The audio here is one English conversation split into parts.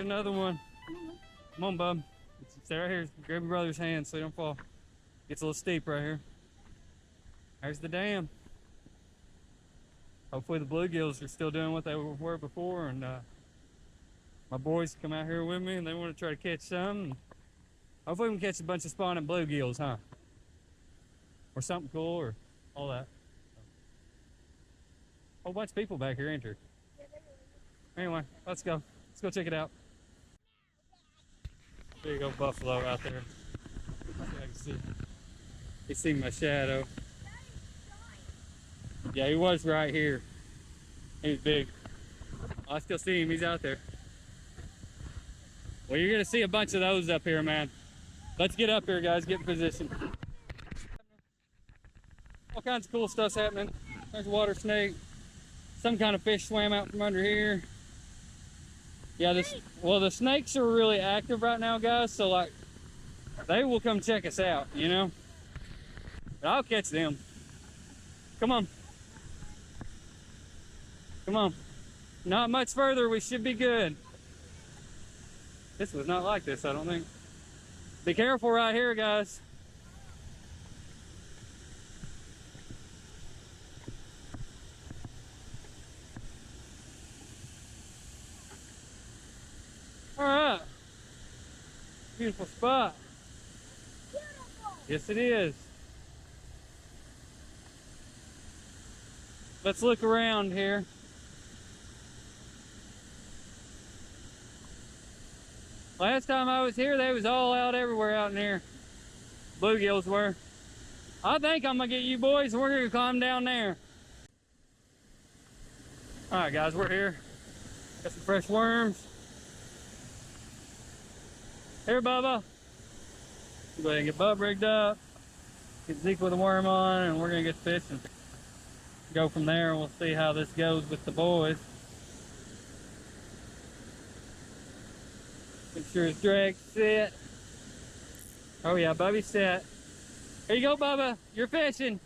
another one. Come on, bub. Stay right here. Grab your brother's hand so you don't fall. Gets a little steep right here. There's the dam. Hopefully the bluegills are still doing what they were before, and my boys come out here with me and they want to try to catch some. Hopefully we can catch a bunch of spawning bluegills, huh? Or something cool, or all that. Whole bunch of people back here, ain't there? Anyway, let's go. Let's go check it out. There you go, buffalo out there. I can see. You see my shadow. Yeah, he was right here. He was big. I still see him. He's out there. Well, you're gonna see a bunch of those up here, man. Let's get up here, guys. Get in position. All kinds of cool stuff's happening. There's a water snake. Some kind of fish swam out from under here. Yeah, well, the snakes are really active right now, guys. So, like, they will come check us out, you know? But I'll catch them. Come on. Come on. Not much further. We should be good. This was not like this, I don't think. Be careful right here, guys. All right. Beautiful spot. Beautiful. Yes, it is. Let's look around here. Last time I was here, they was all out everywhere out in here. Bluegills were. I think I'm gonna get you boys and we're gonna climb down there. All right, guys, we're here. Got some fresh worms. Here, Bubba. Go ahead and get Bub rigged up. Get Zeke with a worm on, and we're gonna get fishing. Go from there, and we'll see how this goes with the boys. Make sure his drag's set. Oh yeah, Bubby's set. Here you go, Bubba. You're fishing.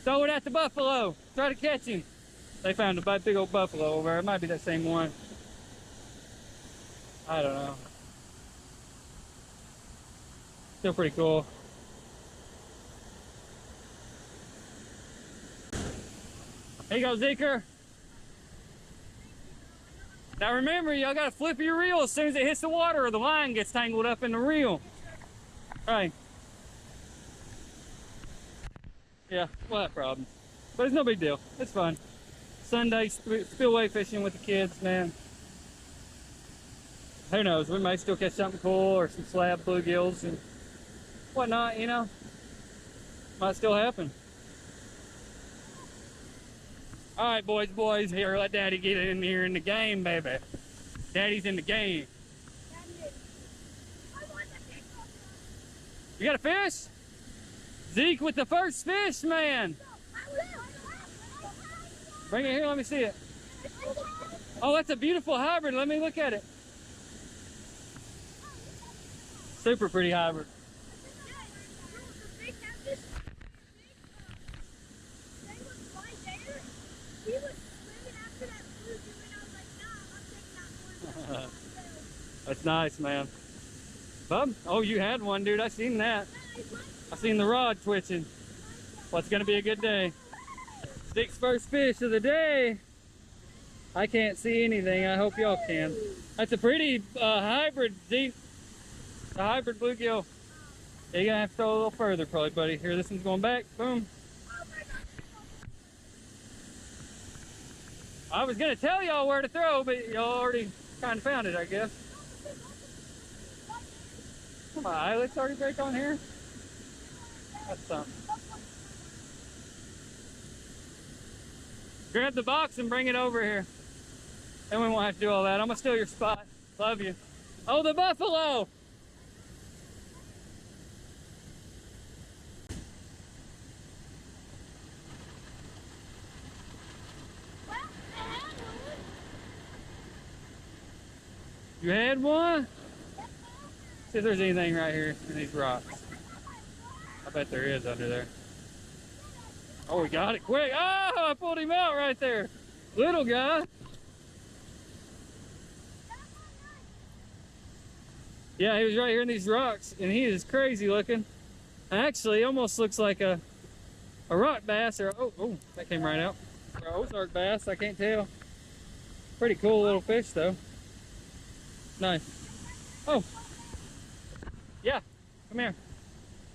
Throw it at the buffalo. Try to catch him. They found a big old buffalo over there. It might be that same one. I don't know. Still pretty cool. Here you go, Zeker. Now remember, y'all gotta flip your reel as soon as it hits the water or the line gets tangled up in the reel. Right. Yeah, we'll have problems. But it's no big deal. It's fun. Sunday spillway fishing with the kids, man. Who knows, we may still catch something cool or some slab bluegills and whatnot, you know. Might still happen. All right, boys, here, let Daddy get in here in the game, baby. Daddy's in the game. You got a fish? Zeke with the first fish, man. Bring it here, let me see it. Oh, that's a beautiful hybrid. Let me look at it. Super pretty hybrid. That's nice, man. Bub? Oh, you had one, dude. I seen that. I seen the rod twitching. Well, it's gonna be a good day. Zeke's first fish of the day. I can't see anything. I hope y'all can. That's a pretty hybrid, Zeke. A hybrid bluegill. Yeah, you're gonna have to throw a little further, probably, buddy. Here, this one's going back. Boom. I was gonna tell y'all where to throw, but y'all already kind of found it, I guess. Come on, eyelets already break on here. That's something. Grab the box and bring it over here. Then we won't have to do all that. I'm gonna steal your spot. Love you. Oh, the buffalo! You had one? See if there's anything right here in these rocks. I bet there is under there. Oh, we got it quick. Oh, I pulled him out right there. Little guy. Yeah, he was right here in these rocks, and he is crazy looking. Actually, almost looks like a rock bass, or oh, that came right out. Or Ozark bass, I can't tell. Pretty cool little fish though. Nice. Oh, yeah, come here.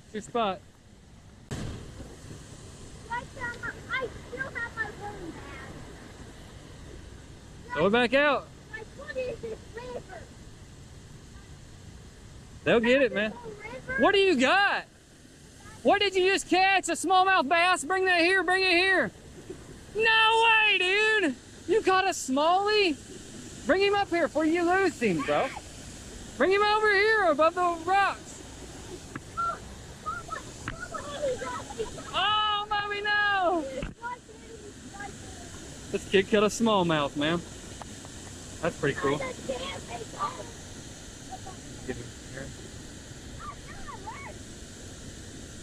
It's your spot. I still have my worm bag. Throw it back out. My foot is this river. They'll get it, man. What do you got? What did you just catch? A smallmouth bass? Bring that here, bring it here. No way, dude. You caught a smallie? Bring him up here before you lose him, bro. Bring him over here above the rocks. Oh, mommy, no. This kid caught a smallmouth, man. That's pretty cool.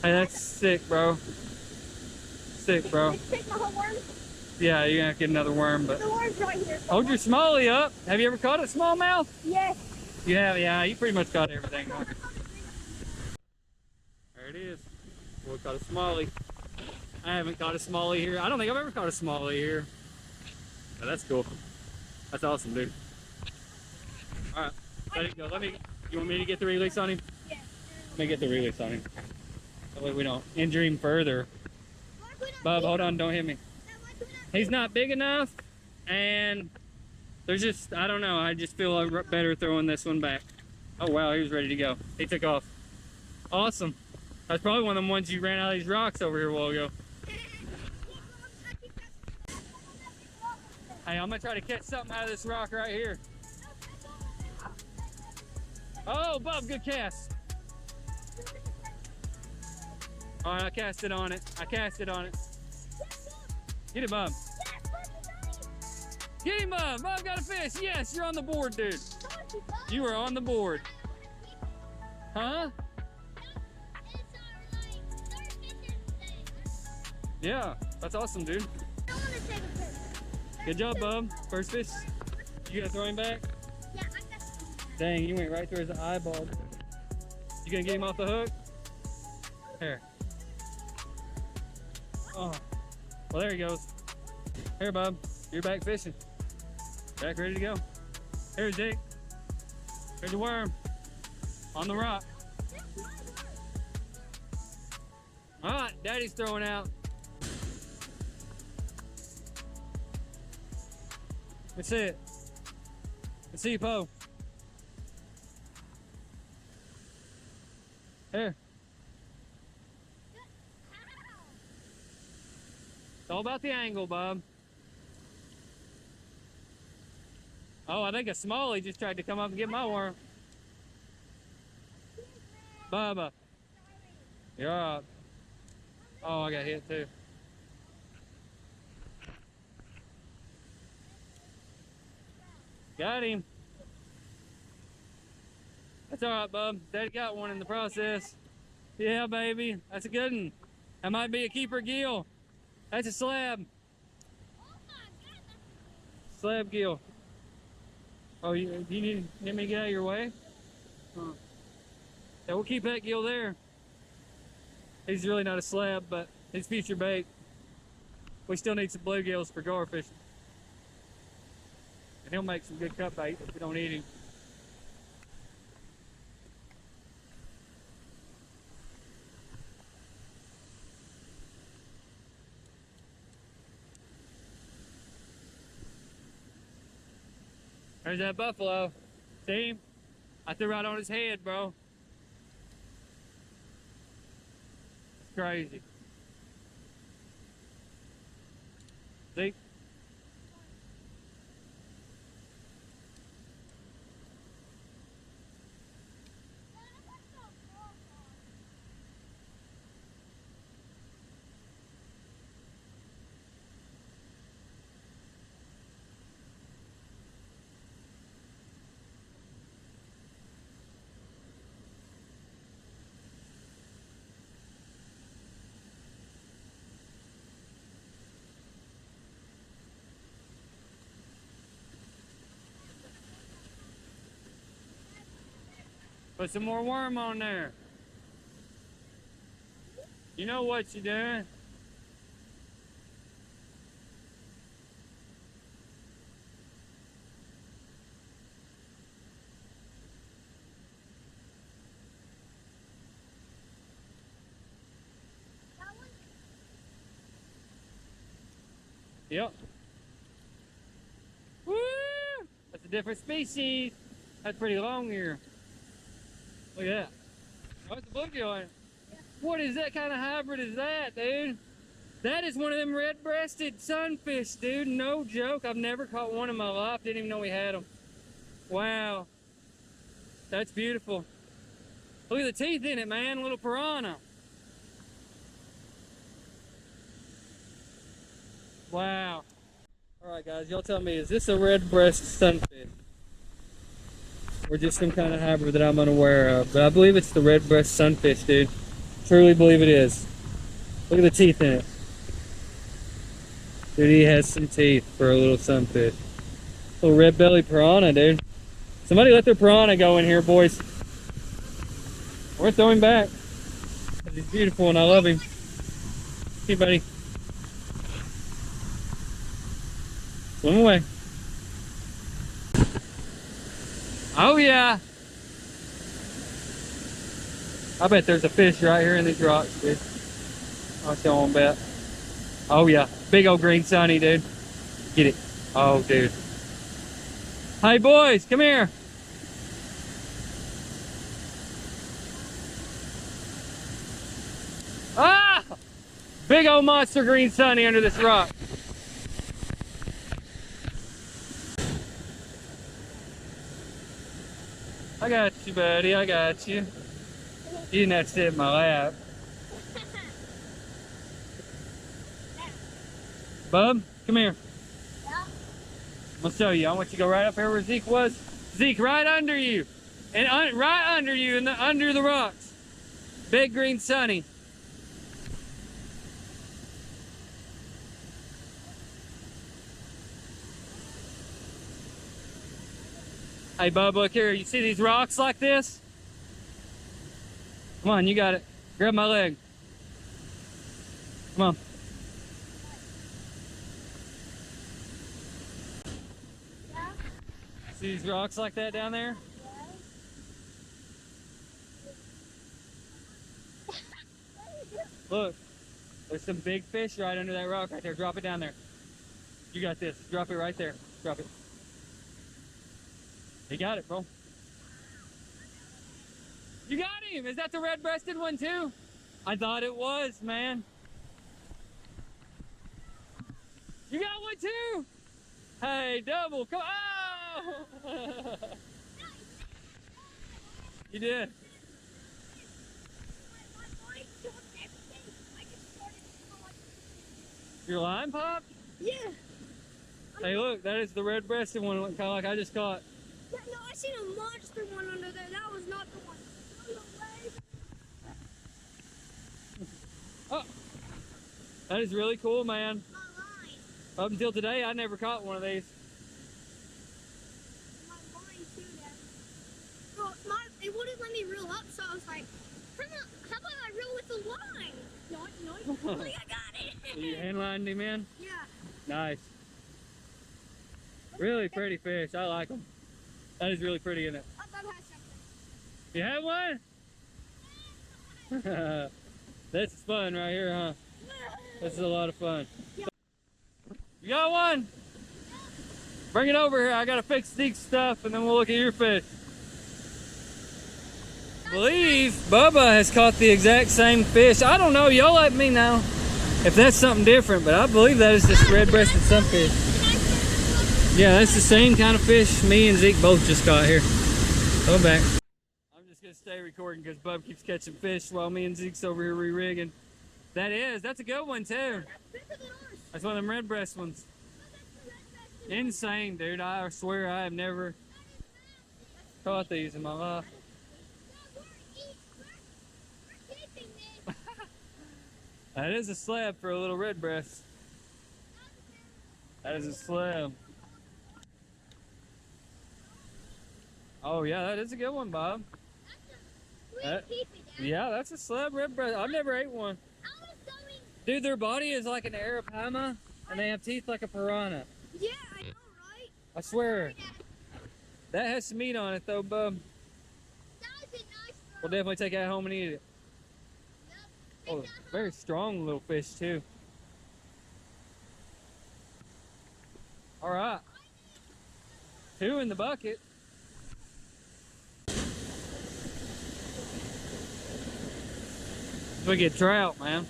Hey, that's sick, bro. Sick, bro. Yeah, you're gonna have to get another worm, but. The worm's right here. Hold your smallie up. Have you ever caught a smallmouth? Yes. You have, yeah. You pretty much caught everything. Huh? There it is. We caught a smallie. I haven't caught a smallie here. I don't think I've ever caught a smallie here. But that's cool. That's awesome, dude. All right, let it go. You want me to get the release on him? Yes. Let me get the release on him. That way we don't injure him further. Bub, hold on, don't hit me. He's not big enough, and there's just, I don't know, I just feel better throwing this one back. Oh wow, he was ready to go. He took off. Awesome. That's probably one of them ones you ran out of these rocks over here a while ago. Hey, I'm gonna try to catch something out of this rock right here. Oh, Bub, good cast. All right, I cast it on it. I cast it on it. Get it, Bub. Get him, Bub. Bub got a fish. Yes, you're on the board, dude. You are on the board. Huh? Yeah, that's awesome, dude. Good job, Bub. First fish. You gonna throw him back? Yeah, I got some. Dang, you went right through his eyeball. You gonna get him off the hook? Here. Oh, well, there he goes. Here, Bub. You're back fishing. Back ready to go. Here's Jake. Here's a worm. On the rock. All right, Daddy's throwing out. That's it. Let's see you, Poe. Here. It's all about the angle, Bob. Oh, I think a smallie just tried to come up and get my worm. Bubba. You're up. Oh, I got hit too. Got him. That's all right, bub. Daddy got one in the process. Yeah, baby. That's a good one. That might be a keeper gill. That's a slab. Slab gill. Oh, you need me to get out of your way? Huh. Yeah, we'll keep that gill there. He's really not a slab, but he's future bait. We still need some bluegills for gar fishing. And he'll make some good cut bait if we don't eat him. There's that buffalo. See him? I threw right on his head, bro. It's crazy. See? Put some more worm on there. You know what you're doing. Yep. Woo! That's a different species. That's pretty long here. Look at that. Oh, it's a bluegill on it. Yeah. What is that kind of hybrid is that, dude? That is one of them red-breasted sunfish, dude. No joke. I've never caught one in my life. Didn't even know we had them. Wow. That's beautiful. Look at the teeth in it, man. Little piranha. Wow. Alright guys, y'all tell me, is this a red-breasted sunfish? Or just some kind of hybrid that I'm unaware of? But I believe it's the red-breasted sunfish, dude. Truly believe it is. Look at the teeth in it. Dude, he has some teeth for a little sunfish. Little red-bellied piranha, dude. Somebody let their piranha go in here, boys. We're throwing back. He's beautiful and I love him. Hey, buddy. Swim away. Oh yeah. I bet there's a fish right here in these rocks, dude. I'll show them bet. Oh yeah. Big old green sunny, dude. Get it. Oh, dude. Hey boys, come here. Ah! Big old monster green sunny under this rock. I got you, buddy. I got you. You didn't have to sit in my lap. Bub, come here. Yeah. I'm gonna show you. I want you to go right up here where Zeke was. Zeke, right under you. And right under you, under the rocks. Big green sunny. Hey, Bub, look here. You see these rocks like this? Come on, you got it. Grab my leg. Come on. Yeah. See these rocks like that down there? Look, there's some big fish right under that rock right there. Drop it down there. You got this. Drop it right there. Drop it. You got it, bro. You got him! Is that the red-breasted one too? I thought it was, man. You got one too! Hey, double, come on! Oh! You did. Your line popped? Yeah. Hey, look, that is the red-breasted one, kind of like I just caught. Yeah, no, I seen a monster one under there. That was not the one. Oh, that is really cool, man. My line. Up until today, I never caught one of these. My line too. Then. Well, it wouldn't let me reel up, so I was like, how about I reel with the line? No, like, I got it. You hand lined him in? Yeah. Nice. Really pretty fish. I like them. That is really pretty, isn't it? I thought I had something. You have one? That's fun right here, huh? This is a lot of fun. You got one? Bring it over here. I gotta fix Zeke's stuff and then we'll look at your fish. I believe Bubba has caught the exact same fish. I don't know. Y'all let me know if that's something different, but I believe that is this red-breasted sunfish. Yeah, that's the same kind of fish me and Zeke both just caught here. Go back. I'm just gonna stay recording because Bub keeps catching fish while me and Zeke's over here re-rigging. That's a good one too. That's one of them red breast ones. Insane, dude. I swear I have never caught these in my life. That is a slab for a little red breast. That is a slab. Oh yeah, that is a good one, Bob. keep it, Dad. Yeah, that's a slab red breast. I've never ate one. I was going. Dude, their body is like an arapaima, and they have teeth like a piranha. Yeah, I know, right? I swear. That has some meat on it, though, bub. That was a nice throw. We'll definitely take that home and eat it. Yep. Oh, Take that very strong little fish, too. All right. 2 in the bucket. We get trout, man.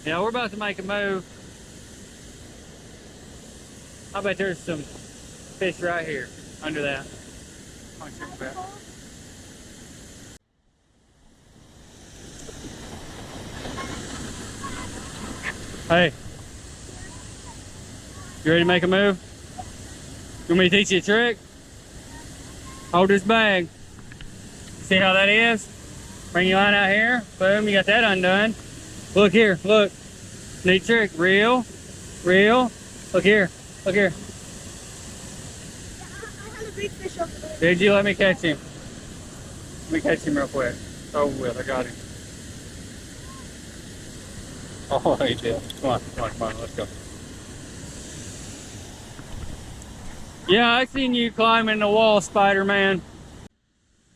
Yeah, we're about to make a move. I bet there's some fish right here under that. Hey, you ready to make a move? You want me to teach you a trick? Hold this bag. See how that is? Bring your line out here. Boom, you got that undone. Look here, look. Neat trick. Reel, reel. Look here, look here. I had a big fish over there. Did you? Let me catch him. Let me catch him real quick. Oh, well, I got him. Oh, he did. Come on, come on, come on, let's go. Yeah, I seen you climbing the wall, Spider-Man.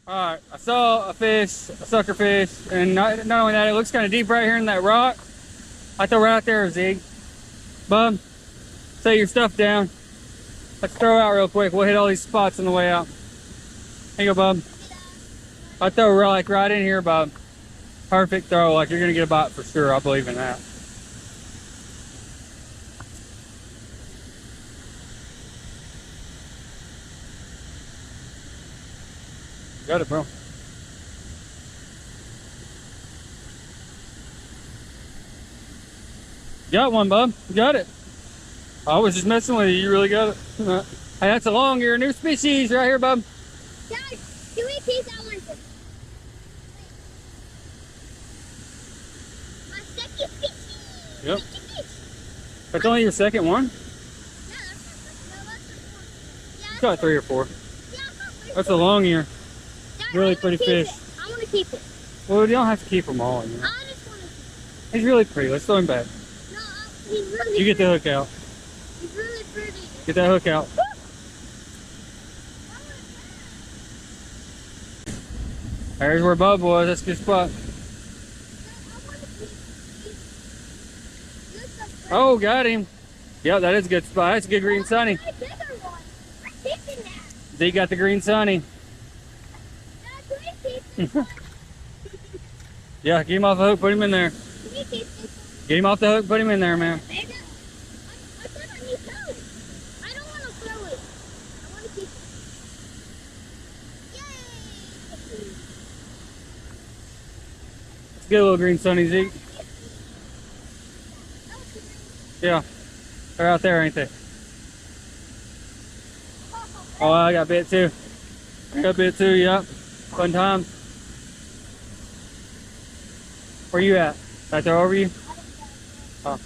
Alright, I saw a fish, a sucker fish, and not only that, it looks kind of deep right here in that rock. I throw right there, Zeke. Bub, set your stuff down. Let's throw out real quick. We'll hit all these spots on the way out. Here you go, Bub. I throw like right in here, Bub. Perfect throw, like you're gonna get a bite for sure. I believe in that. Got it, bro. Got one, bub. You got it. I was just messing with you. You really got it. Hey, that's a long ear, new species right here, bub. Guys, can we keep that one? My second fish. Yep. Second fish. That's only your second one? Yeah, that's Got 3 or 4. Yeah, That's a long ear. Dad, Really I wanna pretty keep fish. it. I want to keep it. Well, you don't have to keep them all. You know? I just want to. He's really pretty. Let's throw him back. No, he's really. You get the hook out. He's really pretty. Get that hook out. There's where Bub was. That's a good spot. Oh, got him. Yep, that is a good spot. That's a good green sunny. Zeke got the green sunny. Yeah, get him off the hook, put him in there. Get him off the hook, put him in there, man. It's a good little green sunny, Zeke. Yeah, they're out there, ain't they? Oh, I got bit too. I got bit too, yep. Fun time. Where you at? Right there over you? Oh.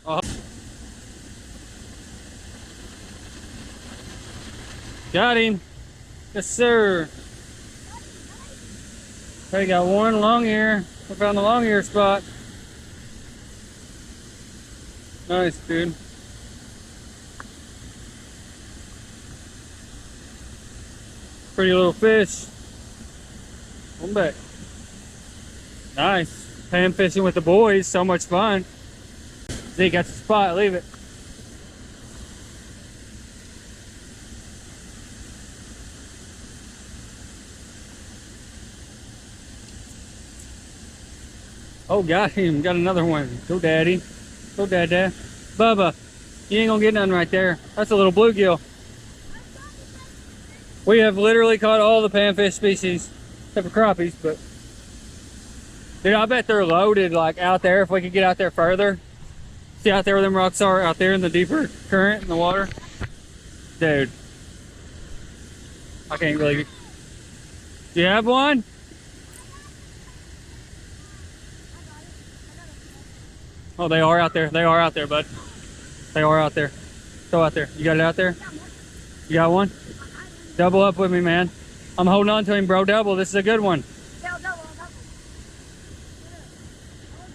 Oh. Got him. Yes, sir. Okay, got one long ear. We found the long ear spot. Nice, dude. Pretty little fish. One back. Nice. Pan fishing with the boys. So much fun. Zeke got the spot. Leave it. Oh, got him. Got another one. Go, daddy. Go, dad. Bubba, you ain't gonna get none right there. That's a little bluegill. We have literally caught all the panfish species, except for crappies, but dude, I bet they're loaded like out there. If we could get out there further, see out there where them rocks are, out there in the deeper current in the water. Dude, I can't really. Do you have one? Oh, they are out there. They are out there, bud. They are out there. Go out there. You got it out there? You got one? Double up with me, man. I'm holding on to him, bro. Double. This is a good one.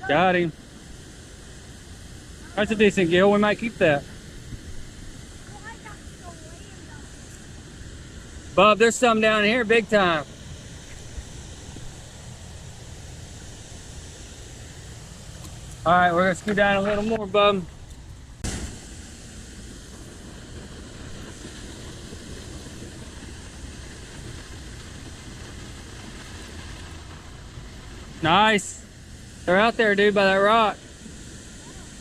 Got him. That's a decent gill. We might keep that. Bub, there's some down here big time. All right, we're gonna scoot down a little more, bub. Nice. They're out there, dude, by that rock.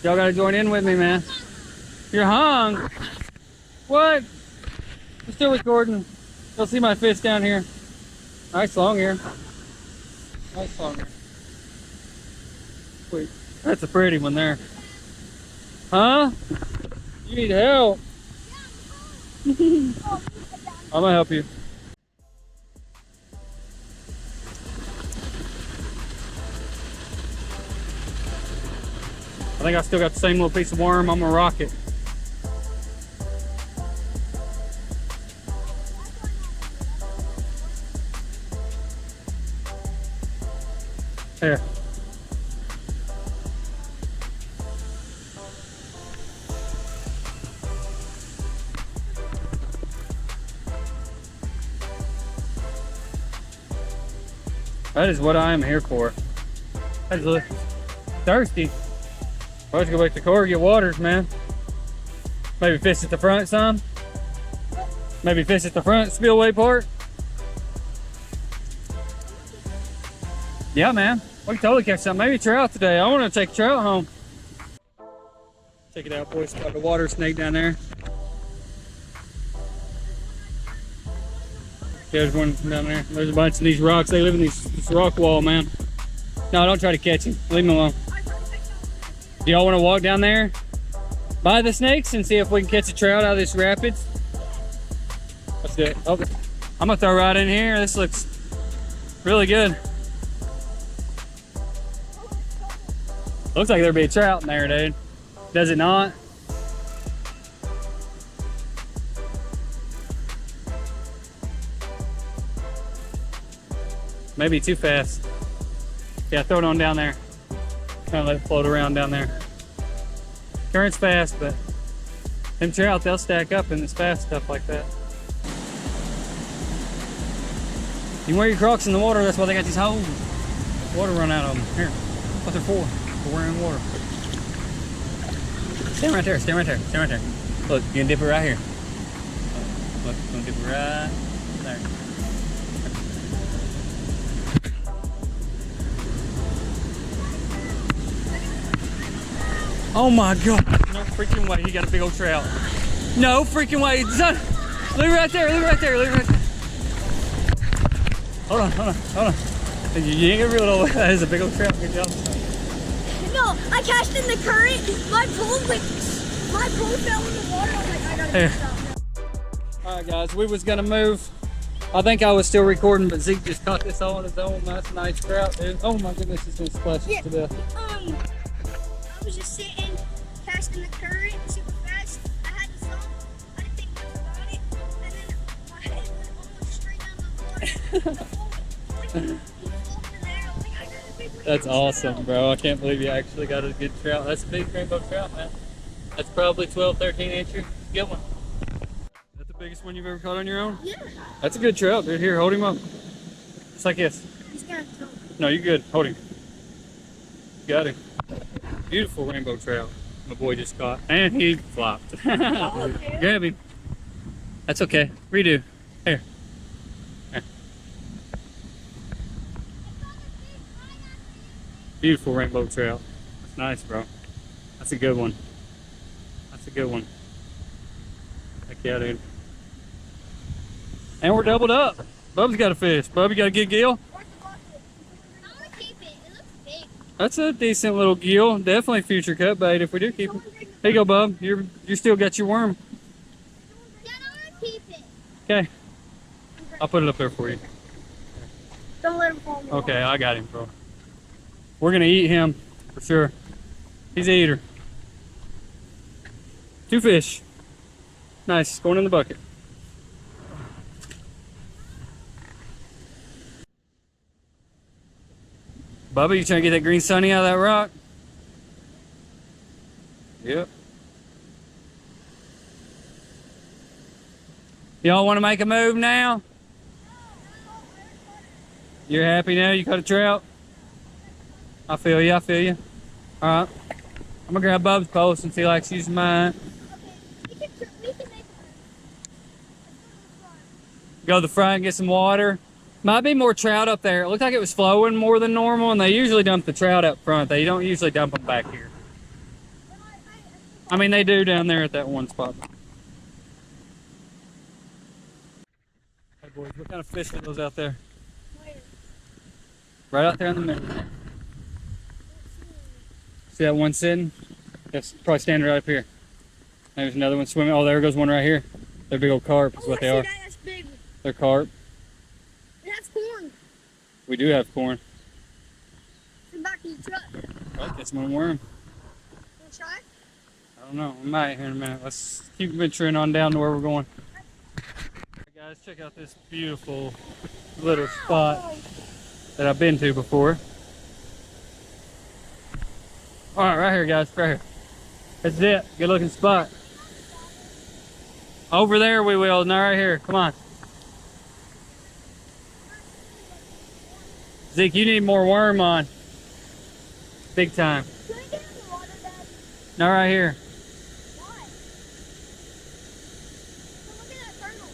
Y'all gotta join in with me, man. You're hung. What? I'm still recording. You'll see my fish down here. Nice long here. Nice long here. Sweet. That's a pretty one there. Huh? You need help. I'm gonna help you. I think I still got the same little piece of worm. I'm gonna rock it. There. That is what I am here for. That's thirsty. Well, let's go back to the car, get waters, man. Maybe fish at the front some. Maybe fish at the front spillway part. Yeah, man. We can totally catch something. Maybe trout today. I want to take trout home. Check it out, boys. Got the water snake down there. There's one down there. There's a bunch of these rocks. They live in this rock wall, man. No, don't try to catch him. Leave him alone. Do y'all want to walk down there by the snakes and see if we can catch a trout out of this rapids? Let's do it. Oh, I'm gonna throw right in here. This looks really good. Looks like there'd be a trout in there, dude. Does it not? Maybe too fast. Yeah, throw it on down there. Kind of let it float around down there. Current's fast, but them trout, they'll stack up in this fast stuff like that. You wear your Crocs in the water, that's why they got these holes. Water run out of them. Here, what they're for wearing water. Stand right there, stand right there, stand right there. Look, you can dip it right here. Look, I'm gonna dip it right there. Oh my God, no freaking way, he got a big old trout. No freaking way, son. Leave it right there, leave it right there, leave it right there. Hold on, hold on, hold on. You ain't gonna reel it all. That is a big old trout, good job. No, I cast in the current. My pole fell in the water. I was like, I gotta stop now. All right, guys, we was gonna move. I think I was still recording, but Zeke just caught this all on his own. That's a nice trout, dude. Oh my goodness, it's gonna splash us to death. I was just sitting, casting the current super fast. I had the song. I didn't think much about it, and then my head went almost straight down the water. That's awesome, bro. I can't believe you actually got a good trout. That's a big rainbow trout, man. That's probably 12, 13 incher. Good one. Is that the biggest one you've ever caught on your own? Yeah. That's a good trout, dude. Here, hold him up. Just like this. He's gonna kill me. No, you're good. Hold him. Got him. Beautiful rainbow trout my boy just caught. And he flopped. Oh, okay. Grab him. That's okay. Redo. Here. Here. Beautiful rainbow trout. That's nice, bro. That's a good one. That's a good one. Heck yeah, dude. And we're doubled up. Bub's got a fish. Bub, you got a good gill? I'm gonna keep it. It looks big. That's a decent little gill. Definitely future cut bait if we do keep him. Here you go, Bub. You still got your worm. Yeah, I'm gonna keep it. Okay. I'll put it up there for you. Don't let him fall. Okay, I got him, bro. We're gonna eat him for sure. He's an eater. 2 fish. Nice, going in the bucket. Bubba, you trying to get that green sunny out of that rock? Yep. Y'all want to make a move now? You're happy now? You caught a trout? I feel you, I feel you. Alright. I'm gonna grab Bub's pole since he likes using mine. Okay, we can make Go to the front and get some water. Might be more trout up there. It looked like it was flowing more than normal, and they usually dump the trout up front. They don't usually dump them back here. I mean, they do down there at that one spot. Hey boys, what kind of fish are those out there? Right out there in the middle. See that one sitting? That's probably standing right up here. There's another one swimming. Oh, there goes one right here. They're big old carp is what they are. That's big. They're carp. That's corn. We do have corn. In the back of the truck. Right, get some worm. Want to try? I don't know. We might here in a minute. Let's keep venturing on down to where we're going. Alright guys, check out this beautiful little spot that I've been to before. Alright, right here guys, right here. That's it. Good looking spot. Over there we will, not right here. Come on. Zeke, you need more worm on. Big time. Can we get in the water, Dad? Not right here. Why? Look at that turtle.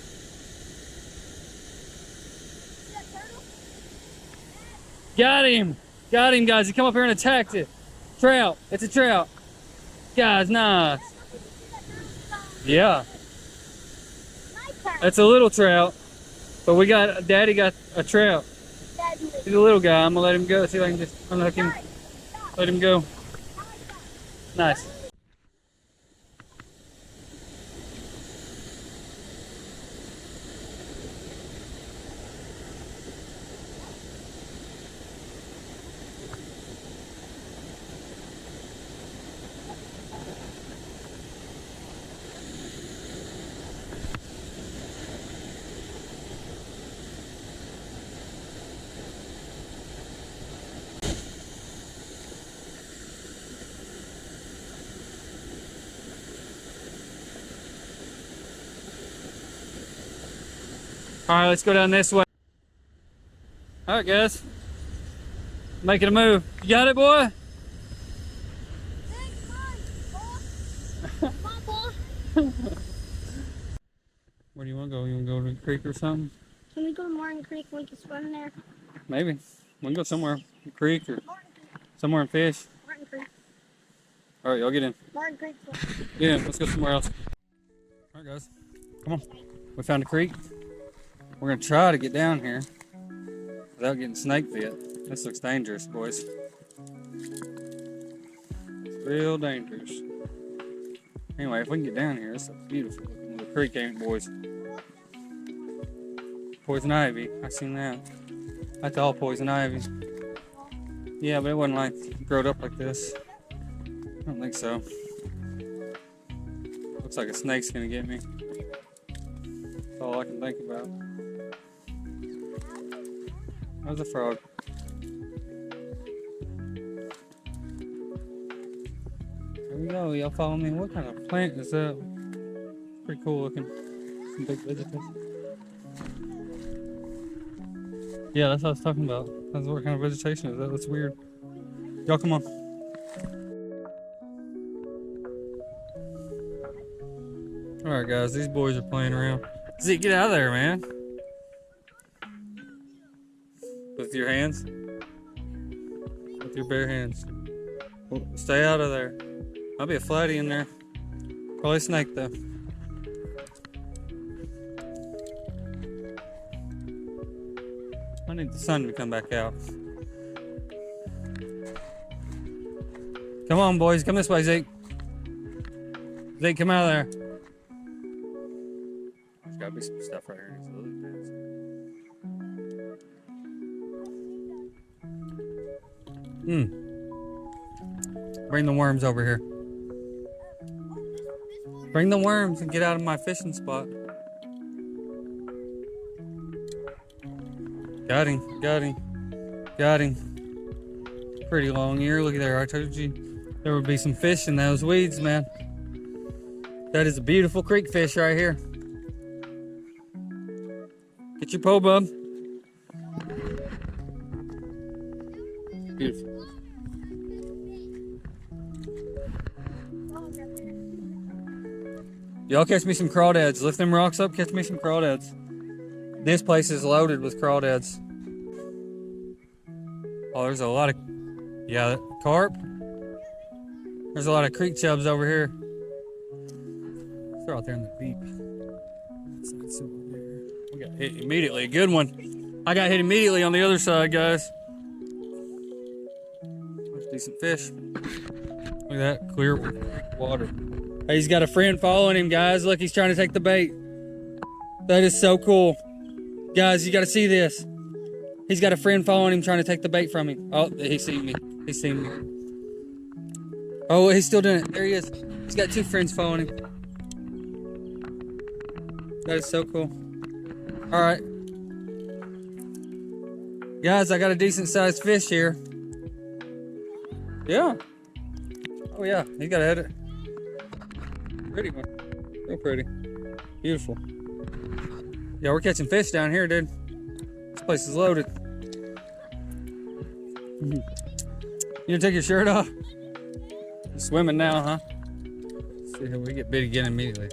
See that turtle? Got him. Got him, guys. He come up here and attacked it. Trout. It's a trout. Guys, nice. Yeah. That's a little trout. But we got, Daddy got a trout. He's a little guy. I'm gonna let him go. See if I can just unhook him. Let him go. Nice. All right, let's go down this way. All right, guys. Making a move. You got it, boy? Where do you want to go? You want to go to the creek or something? Can we go to Martin Creek and we can swim there? Maybe. We can go somewhere. The creek or somewhere and fish. Martin Creek. All right, y'all get in. Martin Creek. Get in. Let's go somewhere else. All right, guys. Come on. We found a creek. We're going to try to get down here without getting snake bit. This looks dangerous, boys. It's real dangerous. Anyway, if we can get down here, it's a beautiful looking little creek, ain't it, boys? Poison ivy. I seen that. That's all poison ivy. Yeah, but it wasn't like growed up like this. I don't think so. Looks like a snake's going to get me. That's all I can think about. There's a frog. There we go. Y'all follow me. What kind of plant is that? Pretty cool looking. Some big vegetation. Yeah, that's what I was talking about. That's what kind of vegetation is that? That's weird. Y'all come on. Alright guys, these boys are playing around. Zeke, get out of there, man. With your hands? With your bare hands. Well, stay out of there. Might be a flatty in there. Probably a snake though. I need the sun to come back out. Come on, boys. Come this way, Zeke. Zeke, come out of there. There's gotta be some stuff right here in these lily pads. Bring the worms over here. Bring the worms and get out of my fishing spot. Got him, got him, got him. Pretty long ear. Look at there. I told you there would be some fish in those weeds, man. That is a beautiful creek fish right here. Get your pole, bub. Beautiful. Y'all catch me some crawdads. Lift them rocks up, catch me some crawdads. This place is loaded with crawdads. Oh, there's a lot of, yeah, carp. There's a lot of creek chubs over here. They're out there in the deep. We got hit immediately. A good one. I got hit immediately on the other side, guys. There's decent fish. Look at that, clear water. Hey, he's got a friend following him, guys. Look, he's trying to take the bait. That is so cool. Guys, you got to see this. He's got a friend following him trying to take the bait from him. Oh, he's seen me. He's seen me. Oh, he's still doing it. There he is. He's got two friends following him. That is so cool. All right. Guys, I got a decent sized fish here. Yeah. Oh, yeah. He got to hit it. Pretty one. Real pretty. Beautiful. Yeah, we're catching fish down here, dude. This place is loaded. You gonna take your shirt off? You're swimming now, huh? Let's see how we get bit again immediately.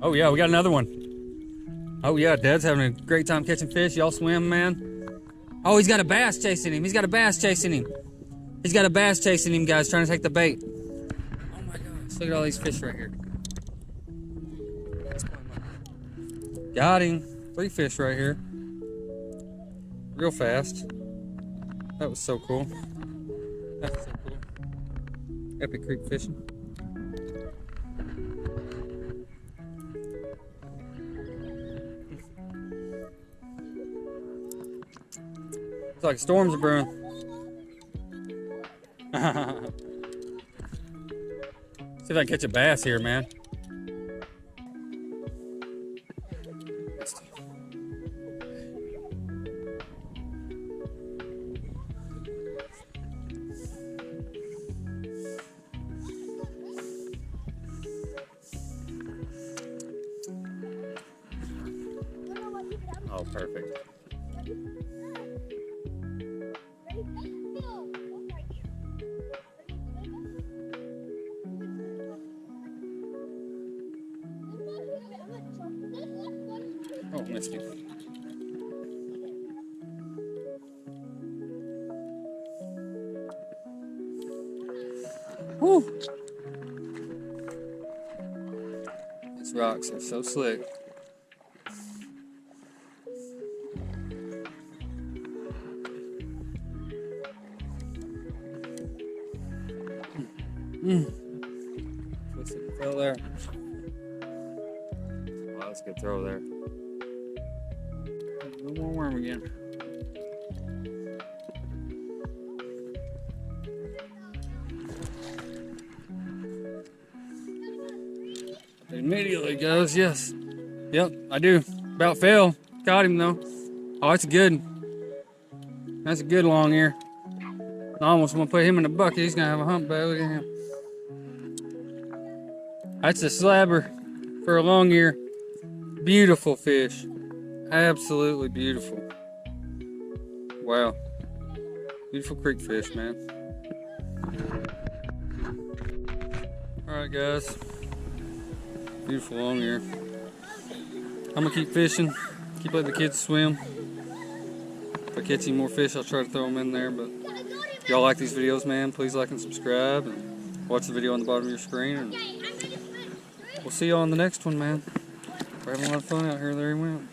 Oh yeah, we got another one. Oh yeah, Dad's having a great time catching fish. Y'all swim, man. Oh, he's got a bass chasing him. He's got a bass chasing him. He's got a bass chasing him, guys, trying to take the bait. Oh my gosh, look at all these fish right here. Got him. 3 fish right here. Real fast. That was so cool. That's so cool. Epic creek fishing. It's like storms are brewing. See if I can catch a bass here, man. Oh, perfect. Oh, missed it. Woo! These rocks are so slick. Fell there. Wow, that's a good throw there. No more worm again. Immediately goes, yes. Yep, I do. About fell. Got him though. Oh, that's good. That's a good long ear. I almost want to put him in the bucket. He's gonna have a humpback. Look at him. That's a slabber for a long ear. Beautiful fish. Absolutely beautiful. Wow. Beautiful creek fish, man. Alright, guys. Beautiful long ear. I'm gonna keep fishing. Keep letting the kids swim. If I catch any more fish, I'll try to throw them in there. But if y'all like these videos, man, please like and subscribe. And watch the video on the bottom of your screen. And we'll see y'all on the next one, man. We're having a lot of fun out here. There he went.